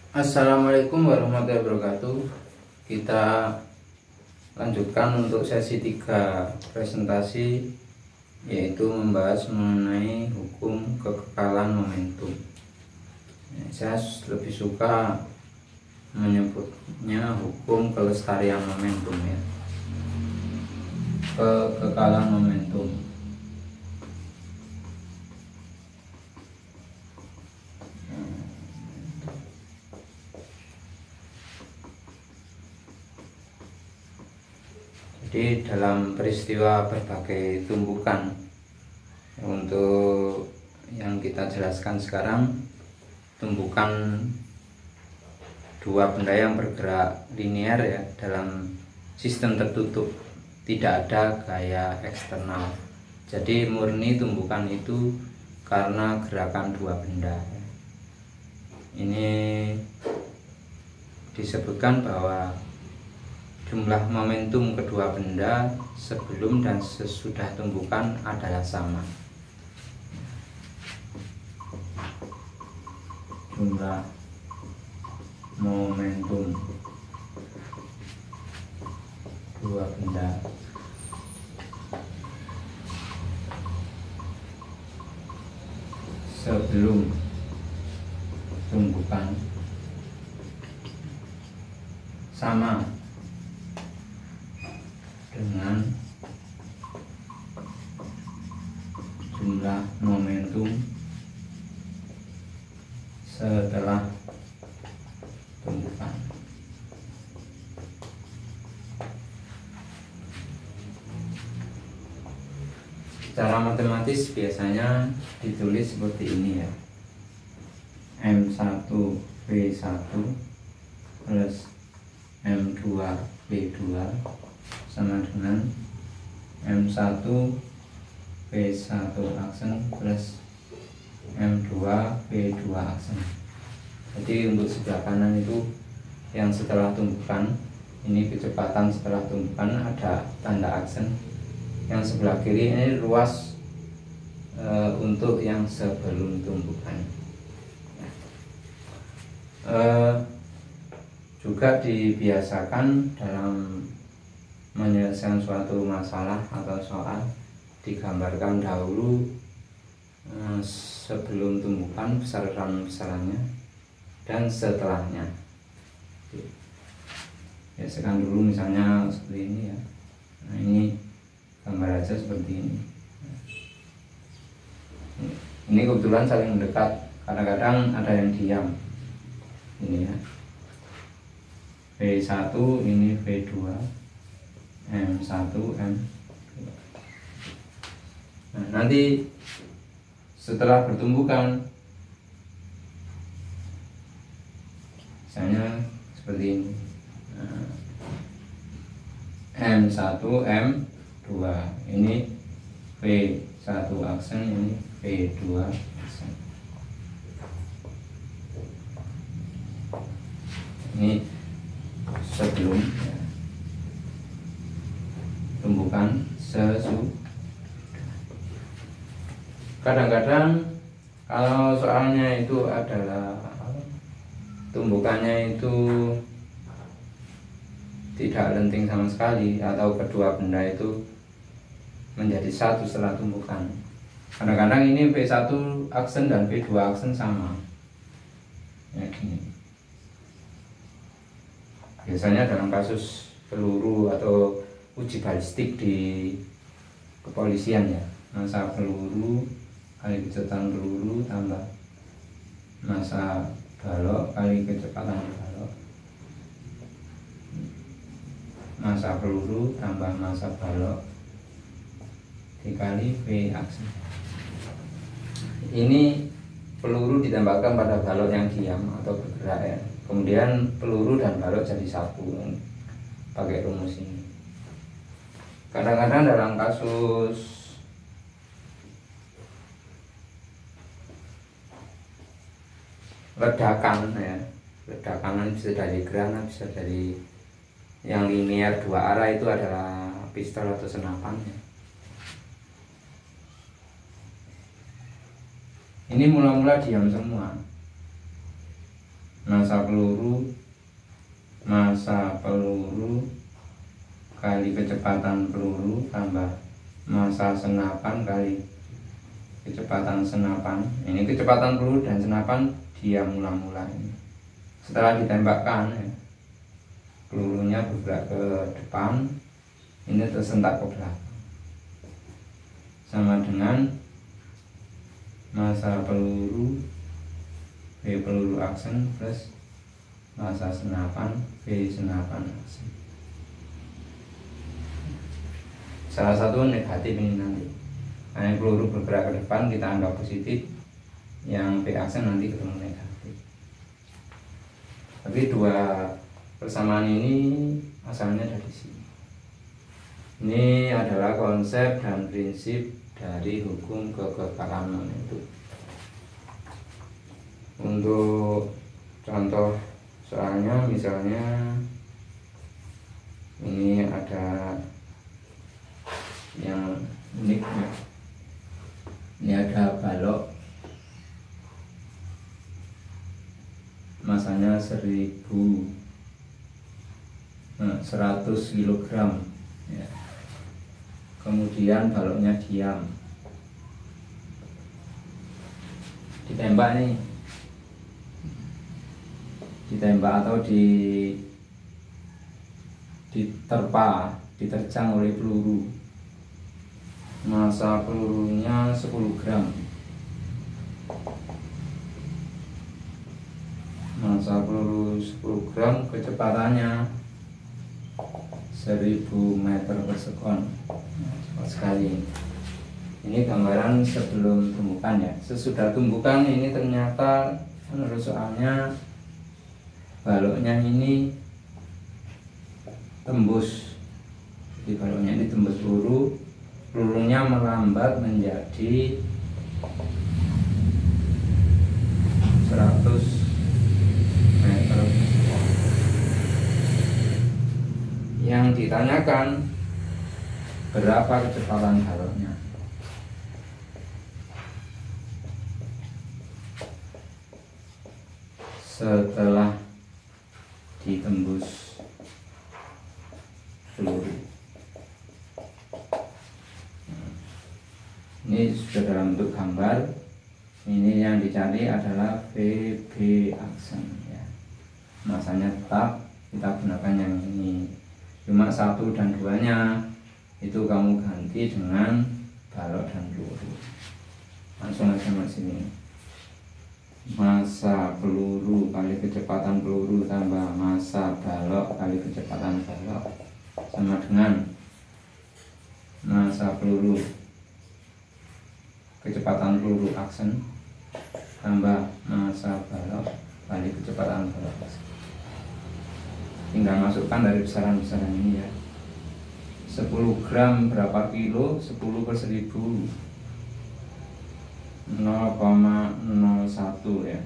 Assalamualaikum warahmatullahi wabarakatuh. Kita lanjutkan untuk sesi 3 presentasi, yaitu membahas mengenai hukum kekekalan momentum. Saya lebih suka menyebutnya hukum kelestarian momentum ya. Kekekalan momentum. Jadi dalam peristiwa berbagai tumbukan, untuk yang kita jelaskan sekarang, tumbukan dua benda yang bergerak linear ya dalam sistem tertutup, tidak ada gaya eksternal. Jadi murni tumbukan itu karena gerakan dua benda. Ini disebutkan bahwa jumlah momentum kedua benda sebelum dan sesudah tumbukan adalah sama. Jumlah momentum dua benda sebelum tumbukan sama dengan jumlah momentum setelah tumbukan. Secara matematis biasanya ditulis seperti ini ya. M1V1 plus M2V2 sama dengan M1V1 aksen plus M2V2 aksen. Jadi untuk sebelah kanan itu yang setelah tumbukan, ini kecepatan setelah tumbukan ada tanda aksen. Yang sebelah kiri ini ruas untuk yang sebelum tumbukan. Juga dibiasakan dalam menyelesaikan suatu masalah atau soal, digambarkan dahulu sebelum tumbukan besaran-besarannya dan setelahnya. Biasakan dulu misalnya seperti ini ya. Nah, ini gambar aja seperti ini. Ini kebetulan saling mendekat, kadang-kadang ada yang diam. Ini ya. V1 ini V2, M1 M2. Nah, nanti setelah bertumbukan, misalnya seperti ini. Nah, M1 M2, ini V1 aksen, ini V2 aksen. Ini sebelum ya, tumbukan sesudah. Kadang-kadang kalau soalnya itu adalah tumbukannya itu tidak lenting sama sekali, atau kedua benda itu menjadi satu setelah tumbukan. Kadang-kadang ini V1 aksen dan V2 aksen sama ya, gini. Biasanya dalam kasus peluru atau uji balistik di kepolisian ya, massa peluru kali kecepatan peluru tambah massa balok kali kecepatan balok, massa peluru tambah massa balok dikali V aksen. Ini peluru ditembakkan pada balok yang diam atau bergerak ya. Kemudian peluru dan balok jadi satu pakai rumus ini. Kadang-kadang dalam kasus ledakan ya, ledakan bisa dari granat, bisa dari yang linear dua arah, itu adalah pistol atau senapan ya. Ini mula-mula diam semua. massa peluru kali kecepatan peluru tambah massa senapan kali kecepatan senapan. Ini kecepatan peluru dan senapan dia mula-mula ini. Setelah ditembakkan ya, pelurunya bergerak ke depan, ini tersentak ke belakang, sama dengan massa peluru V peluru aksen plus massa senapan V senapan aksen. Salah satu negatif ini nanti, karena peluru bergerak ke depan kita anggap positif, yang V aksen nanti ketemu negatif. Tapi dua persamaan ini asalnya dari sini. Ini adalah konsep dan prinsip dari hukum kekekalan momentum. Untuk contoh soalnya, misalnya ini ada yang unik ya. Ini ada balok masanya 100 kg ya. Kemudian baloknya diam, ditembak nih, ditembak atau diterpa, diterjang oleh peluru. Massa pelurunya 10 gram, massa peluru 10 gram, kecepatannya 1000 meter per sekon. Cepat sekali. Ini gambaran sebelum tumbukan ya. Sesudah tumbukan ini ternyata menurut soalnya baloknya ini tembus. Jadi baloknya ini tembus peluru, pelurunya melambat menjadi 100 meter. Yang ditanyakan berapa kecepatan baloknya. Setelah ditembus peluru. Ini sudah dalam bentuk gambar. Ini yang dicari adalah VB aksen ya. Masanya tetap, kita gunakan yang ini. Cuma 1 dan 2 nya itu kamu ganti dengan balok dan peluru. Langsung aja mas ini. Massa peluru kali kecepatan peluru tambah massa balok kali kecepatan balok sama dengan massa peluru kecepatan peluru aksen tambah massa balok kali kecepatan balok aksen. Tinggal masukkan dari besaran-besaran ini ya. 10 gram berapa kilo? 10 per 1000 0,01 ya,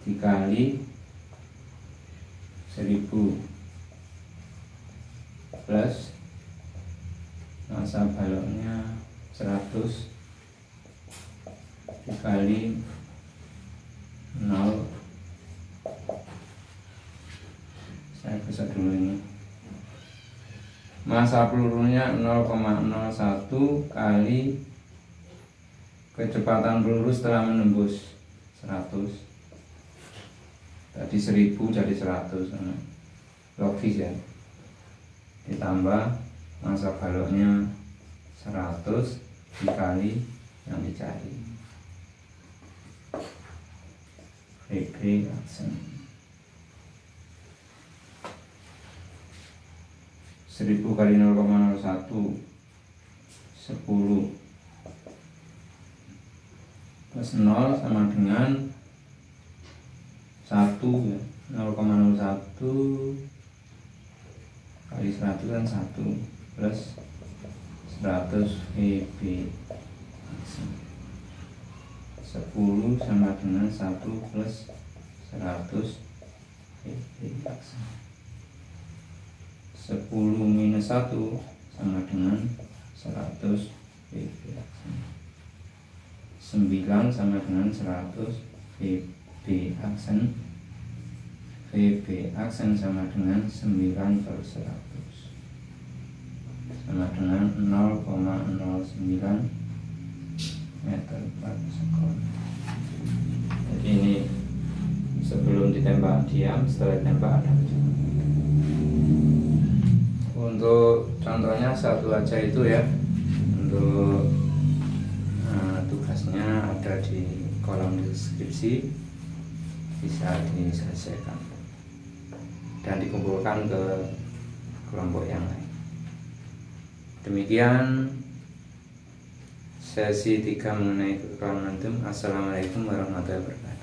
dikali 1000 plus massa baloknya 100 dikali 0. Saya bisa dulu ini. Massa pelurunya 0,01 kali kecepatan peluru setelah menembus 100. Tadi 1000 jadi 100. Logis ya. Ditambah massa baloknya 100 dikali yang dicari. VB aksen 1000 kali 0,01 10 plus 0 sama dengan 1 ya. 0,01 kali 100 kan 1 plus 100 VB aksen 10 sama dengan 1 plus 100 VB aksen. 10 minus 1 sama dengan 100 VB aksen. 9 sama dengan 100, VB aksen sama dengan 9 per 100 sama dengan 0,09 meter per sekon. Jadi ini sebelum ditembak diam, setelah ditembak ada kecepatan. Untuk contohnya satu aja itu ya. Untuk tugasnya ada di kolom deskripsi, bisa diselesaikan dan dikumpulkan ke kelompok yang lain. Demikian sesi 3 mengenai kekurangan momentum. Assalamualaikum warahmatullahi wabarakatuh.